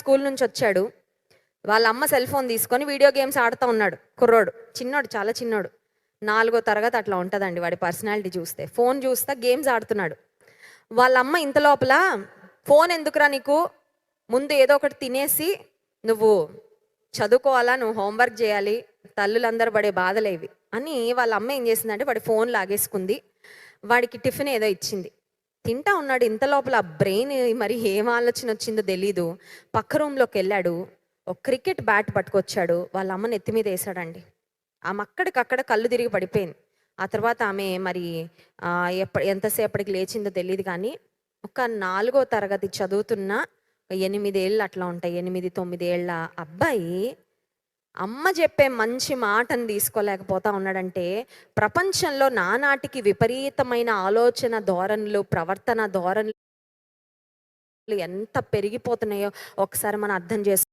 School నుంచి వచ్చాడు. వాళ్ళ అమ్మ సెల్ ఫోన్ తీసుకొని వీడియో గేమ్స్ ఆడుతూ ఉన్నాడు కుర్రోడు. చిన్నోడు, చాలా చిన్నోడు. 4వ తరగతి అట్లా ఉంటుందండి వాడి పర్సనాలిటీ చూస్తే. ఫోన్ చూస్తా గేమ్స్ ఆడుతున్నాడు. వాళ్ళ అమ్మ ఇంత లోపల, ఫోన్ ఎందుకురా నీకు, ముందు ఏదో ఒకటి తినేసి నువ్వు చదువుకోవాలా, నువ్వు హోంవర్క్ చేయాలి, తల్లులందరూ పడే బాధలేవి అని వాళ్ళ అమ్మ ఏం చేసిందంటే వాడి ఫోన్ లాగేసుకుంది. వాడికి టిఫిన్ ఏదో ఇచ్చింది. తింటా ఉన్నాడు. ఇంత లోపల బ్రెయిన్ మరి ఏం ఆలోచన వచ్చిందో తెలీదు. పక్క రూమ్లోకి వెళ్ళాడు. ఒక క్రికెట్ బ్యాట్ పట్టుకొచ్చాడు. వాళ్ళ అమ్మ నెత్తి మీద వేసాడండి. ఆమె అక్కడికక్కడ కళ్ళు తిరిగి పడిపోయింది. ఆ తర్వాత ఆమె మరి ఎంతసేపటికి లేచిందో తెలియదు కానీ, ఒక 4వ తరగతి చదువుతున్న 8 ఏళ్ళు అట్లా ఉంటాయి, 8, 9 ఏళ్ళ అబ్బాయి అమ్మ చెప్పే మంచి మాటను తీసుకోలేకపోతా ఉన్నాడంటే, ప్రపంచంలో నానాటికి విపరీతమైన ఆలోచన ధోరణులు, ప్రవర్తన ధోరణులు ఎంత పెరిగిపోతున్నాయో ఒకసారి మనం అర్థం చేసుకోవాలి.